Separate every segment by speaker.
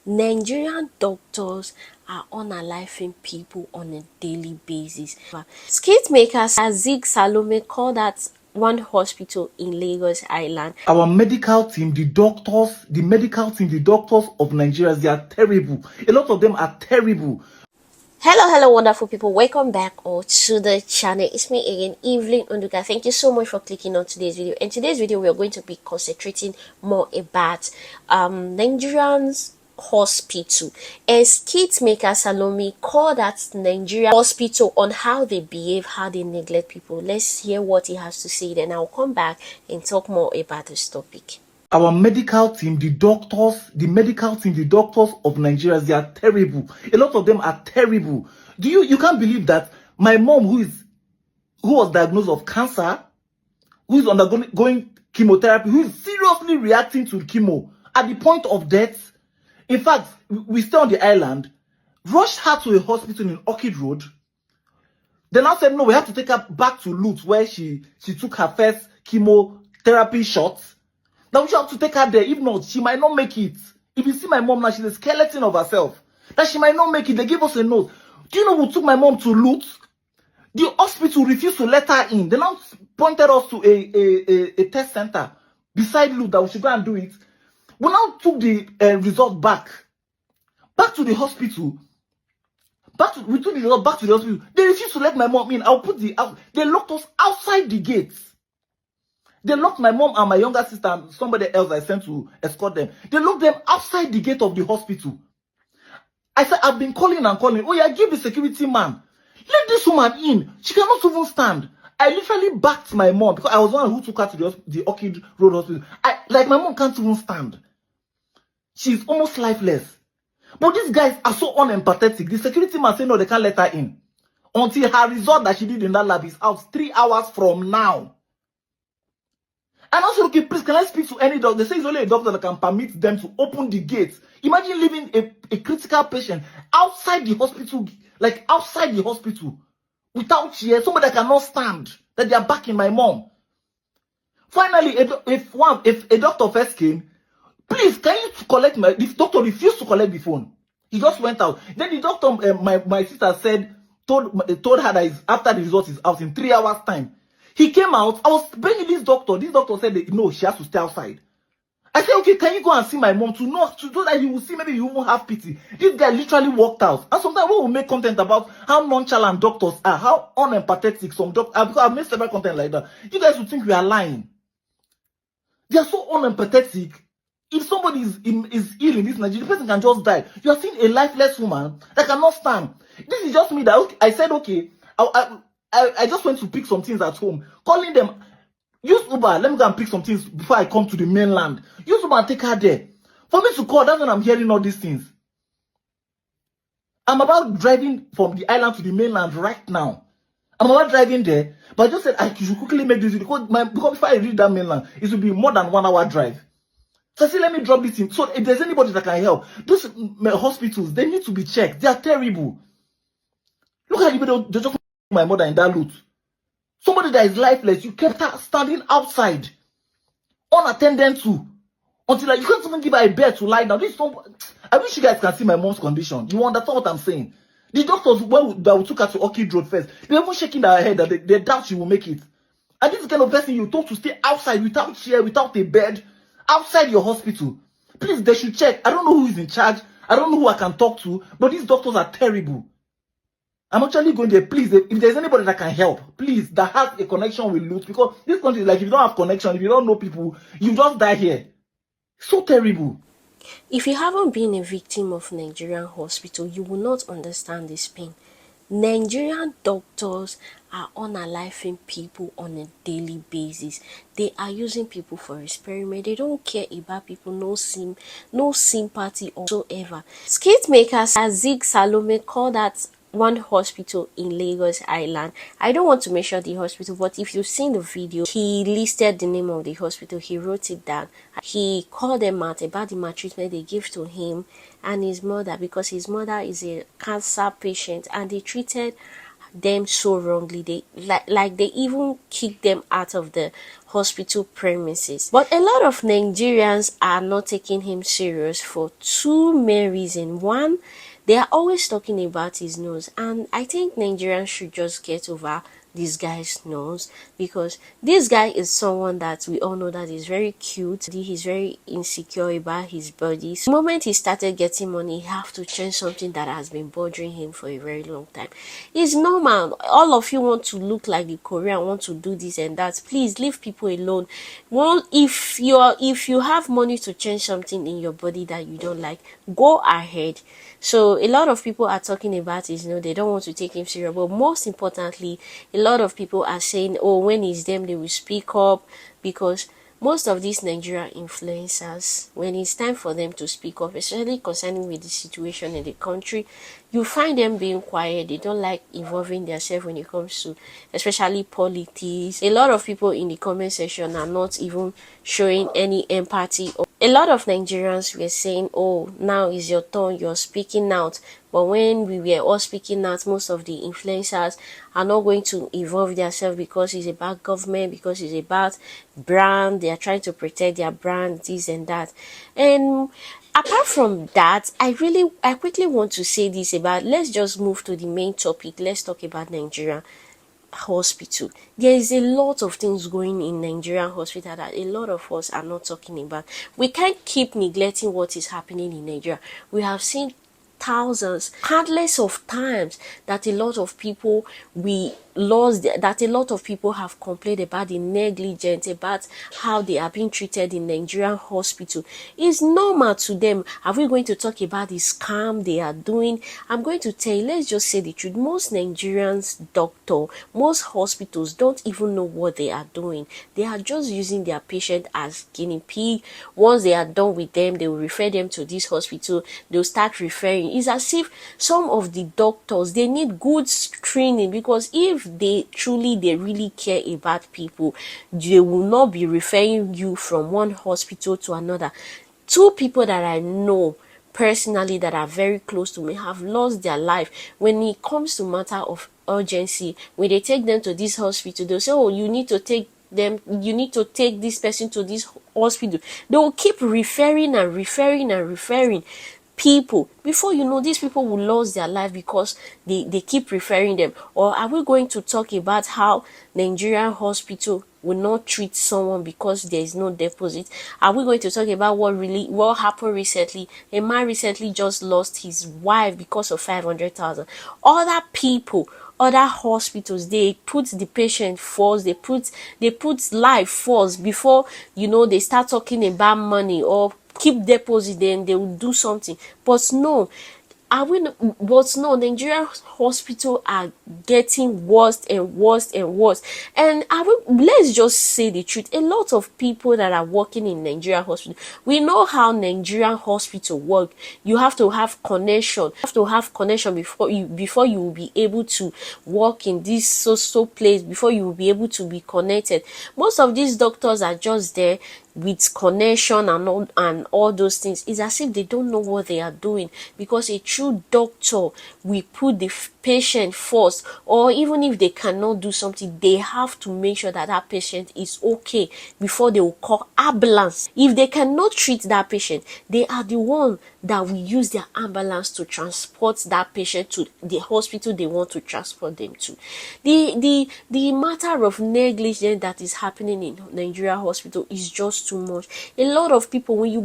Speaker 1: Nigerian doctors are unaliving people on a daily basis. Skit maker Zig Salome called that one hospital in Lagos Island.
Speaker 2: Our medical team, the doctors of Nigeria, they are terrible. A lot of them are terrible.
Speaker 1: Hello, wonderful people. Welcome back all to the channel. It's me again, Evelyn Unduka. Thank you so much for clicking on today's video. In today's video, we are going to be concentrating more about Nigerians hospital. As kit maker Salome called that Nigerian hospital on how they behave, how they neglect people. Let's hear what he has to say, then I'll come back and talk more about this topic.
Speaker 2: Our medical team, the doctors of Nigeria, they are terrible. A lot of them are terrible. You can't believe that my mom, who was diagnosed of cancer, who is undergoing chemotherapy, who is seriously reacting to chemo at the point of death. In fact, we stay on the island, rushed her to a hospital in Orchid Road. They now said, no, we have to take her back to Lutz, where she took her first chemotherapy shots. Now we have to take her there. If not, she might not make it. If you see my mom now, she's a skeleton of herself. That she might not make it. They gave us a note. Do you know who took my mom to Lutz? The hospital refused to let her in. They now pointed us to a test center beside Lutz that we should go and do it. We now took the result back to the hospital. We took the result back to the hospital. They refused to let my mom in. They locked us outside the gates. They locked my mom and my younger sister and somebody else I sent to escort them. They locked them outside the gate of the hospital. I said, I've been calling and calling. Oh yeah, give the security man. Let this woman in. She cannot even stand. I literally backed my mom because I was the one who took her to the Orchid Road hospital. My mom can't even stand. She's almost lifeless. But these guys are so unempathetic. The security man said no, they can't let her in. Until her result that she did in that lab is out 3 hours from now. And also, okay, please, can I speak to any doctor? They say it's only a doctor that can permit them to open the gates. Imagine leaving a critical patient outside the hospital, without chair, somebody that cannot stand, that they are backing my mom. Finally, if a doctor first came, please, can you collect the doctor refused to collect the phone. He just went out. Then the doctor, my sister told her that after the result is out in 3 hours' time. He came out. I was bringing this doctor. This doctor said that, no, she has to stay outside. I said, okay, can you go and see my mom so that you will see, maybe you won't have pity. This guy literally walked out. And sometimes we will make content about how nonchalant doctors are, how unempathetic some doctors are, because I've made several content like that. You guys would think we are lying. They are so unempathetic. If somebody is ill in this Nigeria, the person can just die. You are seeing a lifeless woman that cannot stand. This is just me that I said, okay, I just went to pick some things at home. Calling them, use Uber, let me go and pick some things before I come to the mainland. Use Uber and take her there. For me to call, that's when I'm hearing all these things. I'm about driving from the island to the mainland right now. I'm about driving there, but I just said I should quickly make this video because before I reach that mainland, it will be more than 1 hour drive. So I said, let me drop this in. So if there's anybody that can help, those hospitals, they need to be checked. They are terrible. Look at the video, they just my mother in that loot. Somebody that is lifeless, you kept her standing outside, unattended to, until you can't even give her a bed to lie down. I wish you guys can see my mom's condition. You understand what I'm saying? The doctors that we took her to Orchid Road first, they're even shaking their head that they doubt she will make it. And this is the kind of person you told to stay outside without chair, without a bed, outside your hospital. Please, they should check. I don't know who is in charge. I don't know who I can talk to, but these doctors are terrible. I'm actually going there. Please, if there's anybody that can help, please, that has a connection with Lutz, because this country is like, if you don't have connection, if you don't know people, you just die here. So terrible.
Speaker 1: If you haven't been a victim of Nigerian hospital, you will not understand this pain. Nigerian doctors are unaliving people on a daily basis. They are using people for experiment. They don't care about people, no sympathy whatsoever. Skit maker Zig Salome called that one hospital in Lagos Island. I don't want to mention the hospital, but if you've seen the video, he listed the name of the hospital. He wrote it down. He called them out about the maltreatment they give to him and his mother, because his mother is a cancer patient, and they treated them so wrongly. They like they even kick them out of the hospital premises. But a lot of Nigerians are not taking him serious for two main reasons. One, they are always talking about his nose, and I think Nigerians should just get over this guy's nose, because this guy is someone that we all know that is very cute. He's very insecure about his body. So the moment he started getting money, he have to change something that has been bothering him for a very long time. It's normal. All of you want to look like the Korean, want to do this and that. Please leave people alone. Well, if you have money to change something in your body that you don't like, go ahead. So a lot of people are talking about it, they don't want to take him serious. But most importantly, a lot of people are saying, oh, when it's them, they will speak up, because most of these Nigerian influencers, when it's time for them to speak up, especially concerning with the situation in the country, you find them being quiet. They don't like involving themselves when it comes to especially politics. A lot of people in the comment section are not even showing any empathy. A lot of Nigerians were saying, oh, now is your turn, you're speaking out. But when we were all speaking out, most of the influencers are not going to involve themselves because it's about government, because it's about brand. They are trying to protect their brand, this and that. And apart from that, I quickly want to say this about, let's just move to the main topic. Let's talk about Nigeria hospital. There is a lot of things going in Nigerian hospital that a lot of us are not talking about. We can't keep neglecting what is happening in Nigeria. We have seen thousands, countless of times that a lot of people that a lot of people have complained about the negligence, about how they are being treated in Nigerian hospital. It's normal to them. Are we going to talk about the scam they are doing? I'm going to tell you, let's just say the truth. Most Nigerians most hospitals don't even know what they are doing. They are just using their patient as guinea pig. Once they are done with them, they will refer them to this hospital. They'll start referring. It's as if some of the doctors, they need good screening, because if they really care about people, they will not be referring you from one hospital to another. Two people that I know personally that are very close to me have lost their life. When it comes to matter of urgency, when they take them to this hospital, they'll say, oh, you need to take this person to this hospital. They will keep referring and referring people. Before you know, these people will lose their life because they keep referring them. Or are we going to talk about how Nigerian hospital will not treat someone because there is no deposit? Are we going to talk about what happened recently? A man recently just lost his wife because of 500,000. Other hospitals, they put the patient first, they put life first before they start talking about money or keep deposit, then they will do something. But no, Nigerian hospital are getting worse and worse and worse. And let's just say the truth. A lot of people that are working in Nigerian hospital, we know how Nigerian hospital work. You have to have connection. Before you will be able to work in this so place, before you will be able to be connected. Most of these doctors are just there with connection and all those things. It's as if they don't know what they are doing, because a true doctor will put the patient first. Or even if they cannot do something, they have to make sure that patient is okay before they will call ambulance. If they cannot treat that patient, they are the one that will use their ambulance to transport that patient to the hospital they want to transport them to. The matter of negligence that is happening in Nigeria hospital is just too much. A lot of people, when you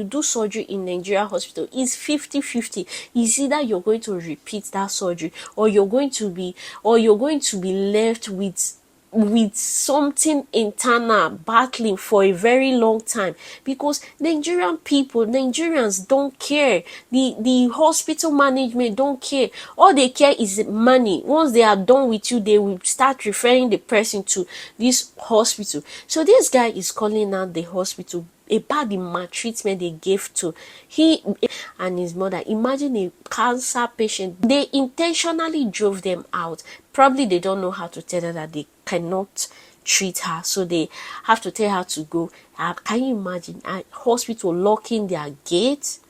Speaker 1: do surgery in Nigeria hospital, it's 50-50. It's either you're going to repeat that surgery, or you're going to be left with something internal battling for a very long time, because Nigerians don't care. The hospital management don't care. All they care is money. Once they are done with you, they will start referring the person to this hospital. So this guy is calling out the hospital about the maltreatment they gave to him and his mother. Imagine a cancer patient. They intentionally drove them out. Probably they don't know how to tell her that they cannot treat her, so they have to tell her to go. Can you imagine a hospital locking their gates?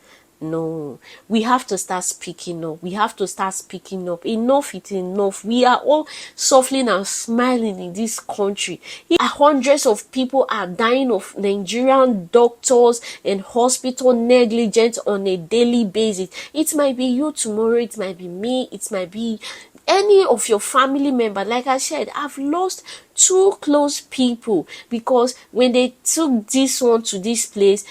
Speaker 1: No, we have to start speaking up. We have to start speaking up. Enough is enough. We are all suffering and smiling in this country. Hundreds of people are dying of Nigerian doctors and hospital negligence on a daily basis. It might be you tomorrow, it might be me, it might be any of your family member. Like I said, I've lost two close people because when they took this one to this place,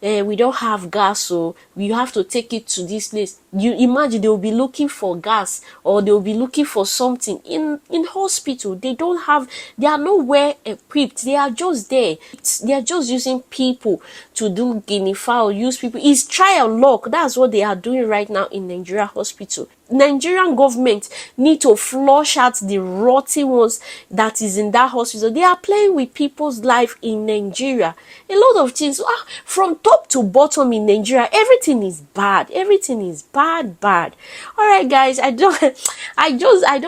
Speaker 1: we don't have gas, so we have to take it to this place. You imagine they will be looking for gas, or they will be looking for something in hospital. They are nowhere equipped. They are just there. They are just using people to do guinea fowl, use people. It's trial luck. That's what they are doing right now in Nigeria hospital. Nigerian government need to flush out the rotten ones that is in that hospital. They are playing with people's life in Nigeria. A lot of things, from top to bottom in Nigeria, everything is bad. Everything is bad. All right, guys, I don't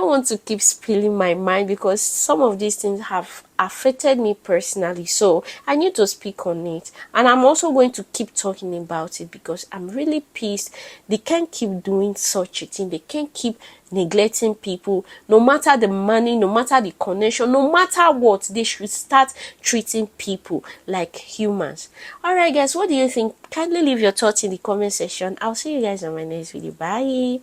Speaker 1: want to keep spilling my mind because some of these things have affected me personally, so I need to speak on it. And I'm also going to keep talking about it because I'm really pissed. They can't keep doing such a thing. They can't keep neglecting people. No matter the money, no matter the connection, no matter what, they should start treating people like humans. All right, guys, what do you think? Kindly leave your thoughts in the comment section. I'll see you guys on my next video. Bye.